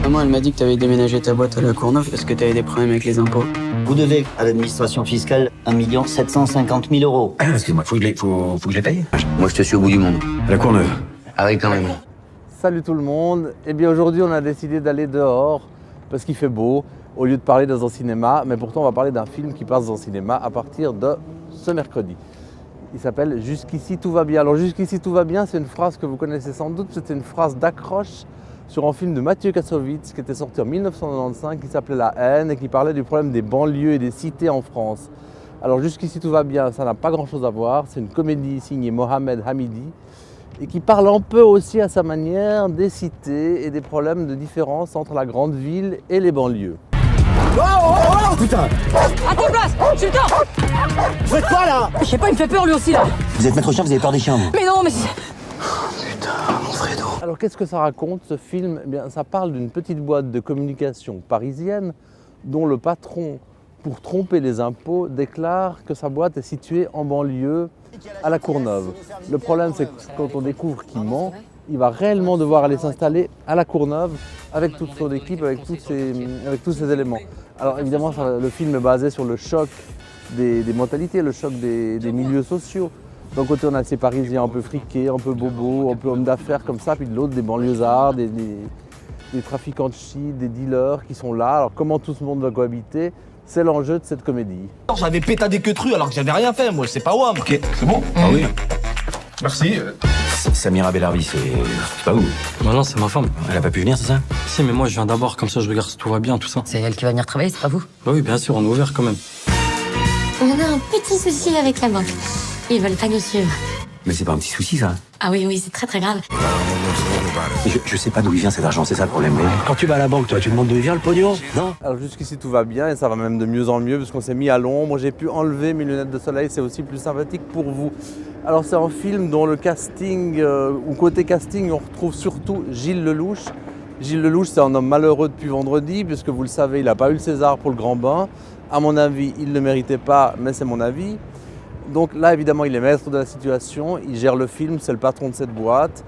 Maman, elle m'a dit que t'avais déménagé ta boîte à la Courneuve parce que t'avais des problèmes avec les impôts. Vous devez à l'administration fiscale 1 750 000 euros. Excuse-moi, faut que je les paye. Moi, je te suis au bout du monde. À la Courneuve. Ah oui, quand même. Salut tout le monde. Eh bien aujourd'hui on a décidé d'aller dehors parce qu'il fait beau au lieu de parler dans un cinéma, mais pourtant on va parler d'un film qui passe dans un cinéma à partir de ce mercredi. Il s'appelle Jusqu'ici tout va bien. Alors Jusqu'ici tout va bien, c'est une phrase que vous connaissez sans doute, c'était une phrase d'accroche sur un film de Mathieu Kassovitz qui était sorti en 1995 qui s'appelait La haine et qui parlait du problème des banlieues et des cités en France. Alors Jusqu'ici tout va bien, ça n'a pas grand chose à voir, c'est une comédie signée Mohamed Hamidi et qui parle un peu aussi à sa manière des cités et des problèmes de différence entre la grande ville et les banlieues. Oh putain! À ta place! J'ai le temps! Vous faites quoi là? Je sais pas, il me fait peur lui aussi là! Vous êtes maître chien, vous avez peur des chiens, vous? Mais non, mais Alors qu'est-ce que ça raconte ce film? Eh bien, ça parle d'une petite boîte de communication parisienne dont le patron, pour tromper les impôts, déclare que sa boîte est située en banlieue à la Courneuve. Le problème c'est que quand on découvre qu'il ment, il va réellement devoir aller s'installer à la Courneuve avec toute son équipe, avec tous ces éléments. Alors évidemment, le film est basé sur le choc des mentalités, le choc des milieux sociaux. D'un côté, on a ces Parisiens un peu friqués, un peu bobos, un peu hommes d'affaires comme ça, puis de l'autre, des banlieusards, des trafiquants de shit, des dealers qui sont là. Alors comment tout ce monde va cohabiter? C'est l'enjeu de cette comédie. J'avais pétadé que tru alors que j'avais rien fait, moi, c'est pas WAM. Ok, c'est bon? Ah oui. Merci. Samira Belarbi, c'est pas où? Non, c'est ma femme. Elle a pas pu venir, c'est ça? Si, mais moi je viens d'abord, comme ça je regarde si tout va bien, tout ça. c'est elle qui va venir travailler, c'est pas vous? Bah oui, bien sûr, on est ouvert quand même. On a un petit souci avec la banque. Ils veulent pas nous suivre. Mais c'est pas un petit souci, ça. Ah oui, c'est très grave. Je sais pas d'où il vient cet argent, c'est ça le problème. Mais... Quand tu vas à la banque, toi, tu demandes d'où il vient le pognon? Non? Alors jusqu'ici tout va bien et ça va même de mieux en mieux parce qu'on s'est mis à l'ombre. J'ai pu enlever mes lunettes de soleil, c'est aussi plus sympathique pour vous. Alors c'est un film dont le casting, ou côté casting, on retrouve surtout Gilles Lellouche. Gilles Lellouche, c'est un homme malheureux depuis vendredi puisque vous le savez, il n'a pas eu le César pour Le Grand Bain. À mon avis, il ne le méritait pas, mais c'est mon avis. Donc là, évidemment, il est maître de la situation, il gère le film, c'est le patron de cette boîte.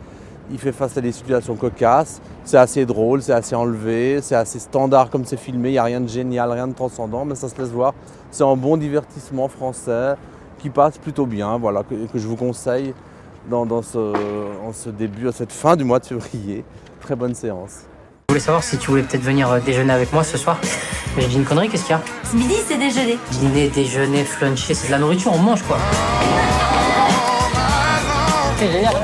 Il fait face à des situations cocasses, c'est assez drôle, c'est assez enlevé, c'est assez standard comme c'est filmé, il n'y a rien de génial, rien de transcendant, mais ça se laisse voir. C'est un bon divertissement français qui passe plutôt bien, voilà, que je vous conseille en ce début, à cette fin du mois de février. Très bonne séance. Je voulais savoir si tu voulais peut-être venir déjeuner avec moi ce soir. Mais j'ai dit une connerie, qu'est-ce qu'il y a? Ce midi, c'est déjeuner. Dîner, déjeuner, fluncher, c'est de la nourriture, on mange quoi. C'est génial.